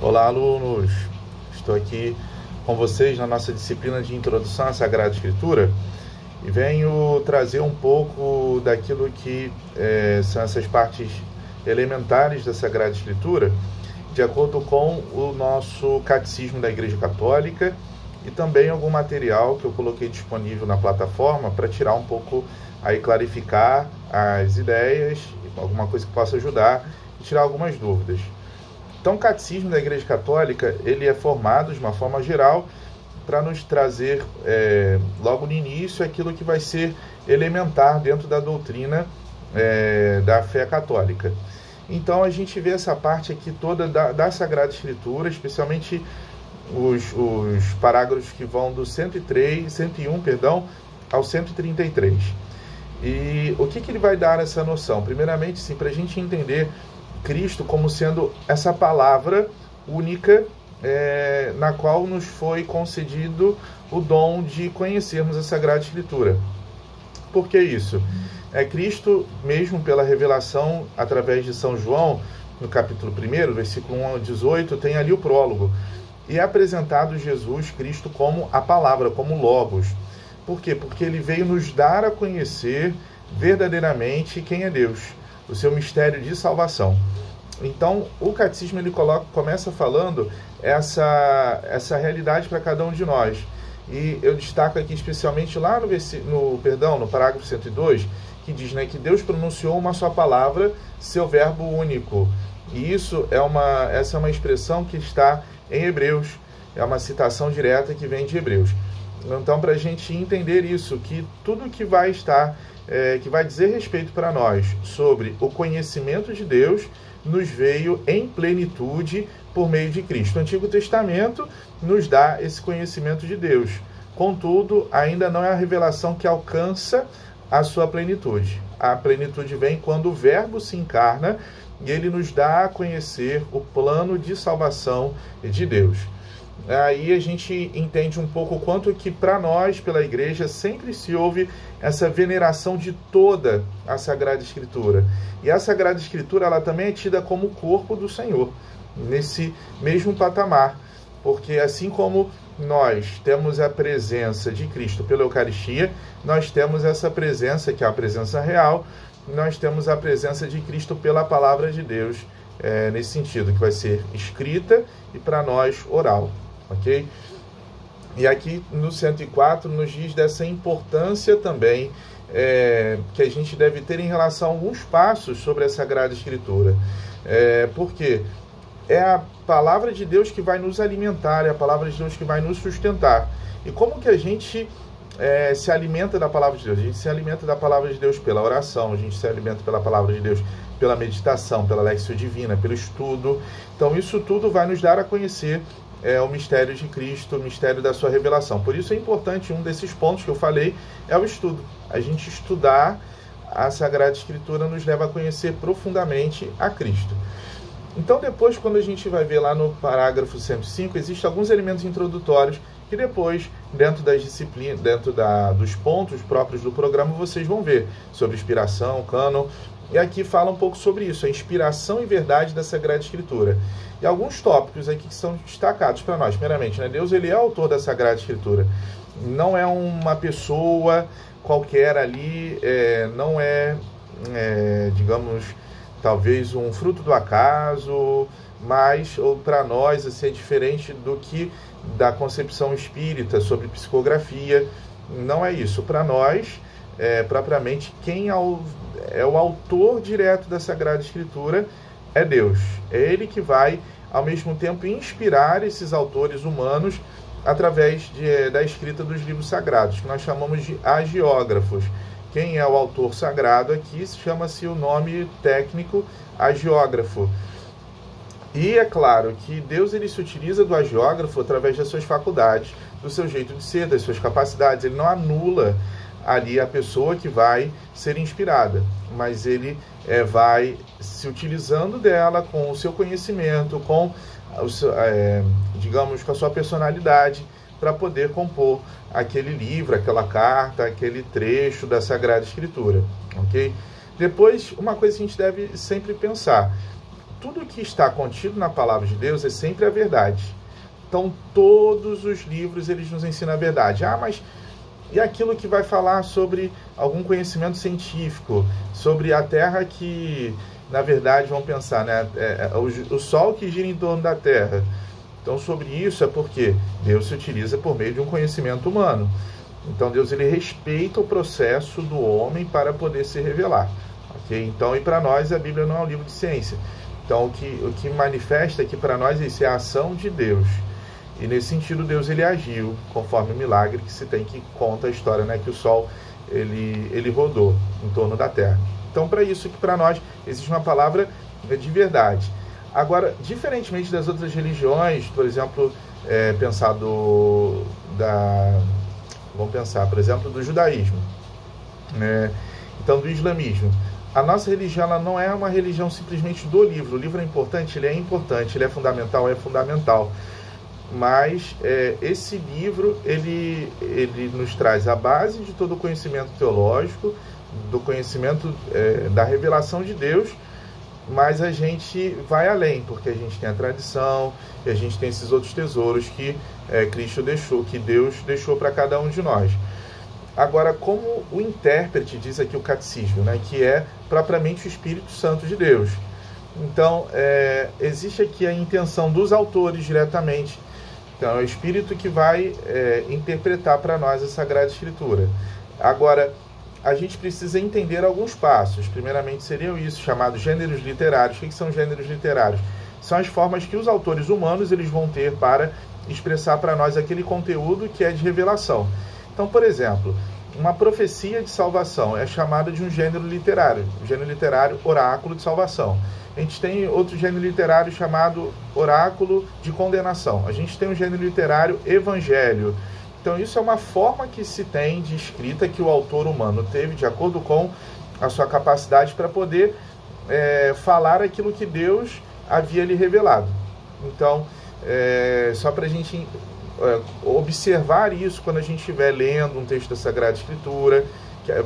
Olá, alunos! Estou aqui com vocês na nossa disciplina de Introdução à Sagrada Escritura e venho trazer um pouco daquilo que são essas partes elementares da Sagrada Escritura, de acordo com o nosso Catecismo da Igreja Católica e também algum material que eu coloquei disponível na plataforma para tirar um pouco, aí clarificar as ideias, alguma coisa que possa ajudar e tirar algumas dúvidas. Então, o Catecismo da Igreja Católica, ele é formado de uma forma geral para nos trazer, logo no início, aquilo que vai ser elementar dentro da doutrina da fé católica. Então, a gente vê essa parte aqui toda da Sagrada Escritura, especialmente os parágrafos que vão do 101, ao 133. E o que ele vai dar essa noção? Primeiramente, sim, para a gente entender Cristo como sendo essa palavra única na qual nos foi concedido o dom de conhecermos a Sagrada Escritura. Por que isso? Cristo, mesmo pela revelação através de São João, no capítulo 1, versículo 1 ao 18, tem ali o prólogo. E é apresentado Jesus Cristo como a palavra, como Logos. Por quê? Porque ele veio nos dar a conhecer verdadeiramente quem é Deus, o seu mistério de salvação. Então, o Catecismo ele começa falando essa realidade para cada um de nós. E eu destaco aqui especialmente lá no parágrafo 102, que diz, que Deus pronunciou uma só palavra, seu verbo único. E essa é uma expressão que está em Hebreus, é uma citação direta que vem de Hebreus. Então, para a gente entender isso, que tudo que vai que vai dizer respeito para nós sobre o conhecimento de Deus, nos veio em plenitude por meio de Cristo. O Antigo Testamento nos dá esse conhecimento de Deus. Contudo, ainda não é a revelação que alcança a sua plenitude. A plenitude vem quando o Verbo se encarna e ele nos dá a conhecer o plano de salvação de Deus. Aí a gente entende um pouco o quanto que para nós, pela Igreja, sempre se houve essa veneração de toda a Sagrada Escritura. E a Sagrada Escritura ela também é tida como o corpo do Senhor, nesse mesmo patamar. Porque assim como nós temos a presença de Cristo pela Eucaristia, nós temos essa presença, que é a presença real, nós temos a presença de Cristo pela Palavra de Deus, nesse sentido, que vai ser escrita e para nós oral. Ok? E aqui no 104 nos diz dessa importância também que a gente deve ter em relação a alguns passos sobre a Sagrada Escritura. Porque é a palavra de Deus que vai nos alimentar, é a palavra de Deus que vai nos sustentar. E como que a gente se alimenta da palavra de Deus? A gente se alimenta da palavra de Deus pela oração, a gente se alimenta pela palavra de Deus pela meditação, pela Léxio Divina, pelo estudo. Então isso tudo vai nos dar a conhecer o mistério de Cristo, o mistério da sua revelação. Por isso é importante, um desses pontos que eu falei, é o estudo. A gente estudar a Sagrada Escritura nos leva a conhecer profundamente a Cristo. Então depois, quando a gente vai ver lá no parágrafo 105, existem alguns elementos introdutórios que depois, dentro das disciplinas, dos pontos próprios do programa, vocês vão ver sobre inspiração, cânon. E aqui fala um pouco sobre isso, a inspiração e verdade da Sagrada Escritura. E alguns tópicos aqui que são destacados para nós. Primeiramente, Deus ele é autor da Sagrada Escritura. Não é uma pessoa qualquer ali, não digamos, talvez um fruto do acaso, mas para nós assim, é diferente do que da concepção espírita sobre psicografia. Não é isso. Para nós, propriamente, quem é o autor direto da Sagrada Escritura é Deus. É Ele que vai, ao mesmo tempo, inspirar esses autores humanos através da escrita dos livros sagrados, que nós chamamos de agiógrafos. Quem é o autor sagrado aqui chama-se o nome técnico agiógrafo. E é claro que Deus ele se utiliza do agiógrafo através das suas faculdades, do seu jeito de ser, das suas capacidades. Ele não anula ali a pessoa que vai ser inspirada, mas ele vai se utilizando dela com o seu conhecimento, com digamos, com a sua personalidade, para poder compor aquele livro, aquela carta, aquele trecho da Sagrada Escritura, ok? Depois, uma coisa que a gente deve sempre pensar, tudo que está contido na palavra de Deus é sempre a verdade. Então, todos os livros, eles nos ensinam a verdade. Mas e aquilo que vai falar sobre algum conhecimento científico, sobre a Terra que, na verdade, vamos pensar, né? O Sol que gira em torno da Terra. Então, sobre isso é porque Deus se utiliza por meio de um conhecimento humano. Então, Deus, ele respeita o processo do homem para poder se revelar. Okay? Então, e para nós, a Bíblia não é um livro de ciência. Então, o que manifesta aqui para nós isso é a ação de Deus. E nesse sentido, Deus, ele agiu conforme o milagre que se tem, que conta a história, né? Que o Sol, ele rodou em torno da Terra. Então, para isso que para nós existe uma palavra de verdade. Agora, diferentemente das outras religiões, por exemplo, vamos pensar, por exemplo, do judaísmo, né? Então, do islamismo. A nossa religião, ela não é uma religião simplesmente do livro. O livro é importante, ele é fundamental. Mas esse livro, ele nos traz a base de todo o conhecimento teológico, do conhecimento da revelação de Deus, mas a gente vai além, porque a gente tem a tradição, e a gente tem esses outros tesouros que Cristo deixou, que Deus deixou para cada um de nós. Agora, como o intérprete diz aqui o catecismo, né, que é propriamente o Espírito Santo de Deus. Então, existe aqui a intenção dos autores diretamente. Então, é o Espírito que vai interpretar para nós a Sagrada Escritura. Agora, a gente precisa entender alguns passos. Primeiramente, seriam isso, chamados gêneros literários. O que são gêneros literários? São as formas que os autores humanos eles vão ter para expressar para nós aquele conteúdo que é de revelação. Então, por exemplo, uma profecia de salvação é chamada de um gênero literário. O gênero literário, oráculo de salvação. A gente tem outro gênero literário chamado oráculo de condenação. A gente tem um gênero literário evangelho. Então, isso é uma forma que se tem de escrita que o autor humano teve de acordo com a sua capacidade para poder falar aquilo que Deus havia lhe revelado. Então, só para a gente observar isso quando a gente estiver lendo um texto da Sagrada Escritura,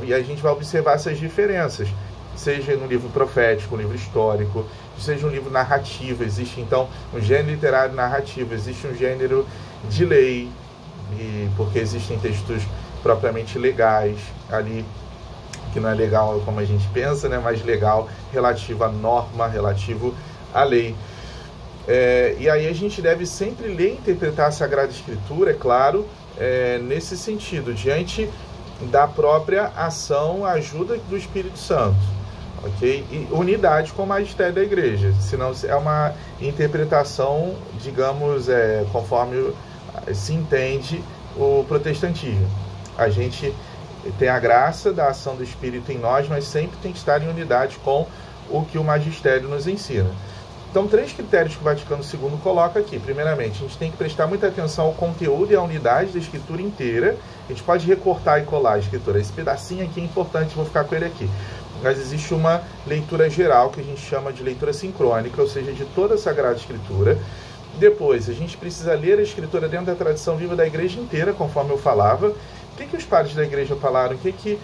e a gente vai observar essas diferenças. Seja no livro profético, um livro histórico, seja um livro narrativo. Existe, então, um gênero literário narrativo, existe um gênero de lei, porque existem textos propriamente legais ali, que não é legal como a gente pensa, né, mas legal relativo à norma, relativo à lei. E aí a gente deve sempre ler e interpretar a Sagrada Escritura, é claro, nesse sentido, diante da própria ação, ajuda do Espírito Santo. Okay? E unidade com o magistério da igreja, senão é uma interpretação, digamos, conforme se entende o protestantismo. A gente tem a graça da ação do Espírito em nós, mas sempre tem que estar em unidade com o que o magistério nos ensina. Então, 3 critérios que o Vaticano II coloca aqui. Primeiramente, a gente tem que prestar muita atenção ao conteúdo e à unidade da Escritura inteira. A gente pode recortar e colar a Escritura. Esse pedacinho aqui é importante, vou ficar com ele aqui. Mas existe uma leitura geral, que a gente chama de leitura sincrônica, ou seja, de toda a Sagrada Escritura. Depois, a gente precisa ler a Escritura dentro da tradição viva da igreja inteira, conforme eu falava. O que os padres da igreja falaram? O que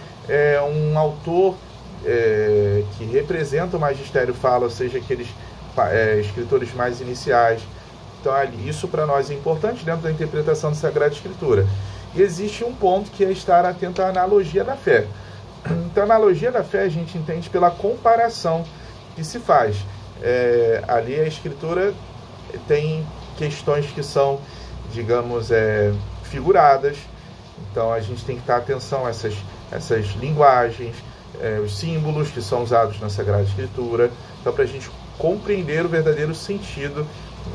um autor que representa o magistério fala, ou seja, aqueles escritores mais iniciais. Então, isso para nós é importante dentro da interpretação da Sagrada Escritura. E existe um ponto que é estar atento à analogia da fé. Então, a analogia da fé a gente entende pela comparação que se faz. Ali a Escritura tem questões que são, digamos, figuradas. Então, a gente tem que estar atenção a essas linguagens, os símbolos que são usados na Sagrada Escritura. Então, para a gente compreender o verdadeiro sentido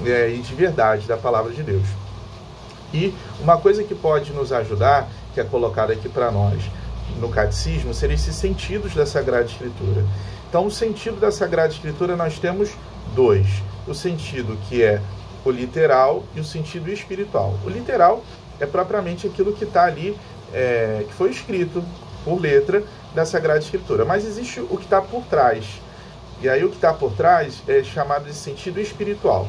e de verdade da palavra de Deus. E uma coisa que pode nos ajudar, que é colocada aqui para nós no catecismo, seriam esses sentidos da Sagrada Escritura. Então, o sentido da Sagrada Escritura nós temos 2. O sentido que é o literal e o sentido espiritual. O literal é propriamente aquilo que está ali, que foi escrito por letra da Sagrada Escritura. Mas existe o que está por trás. E aí o que está por trás é chamado de sentido espiritual.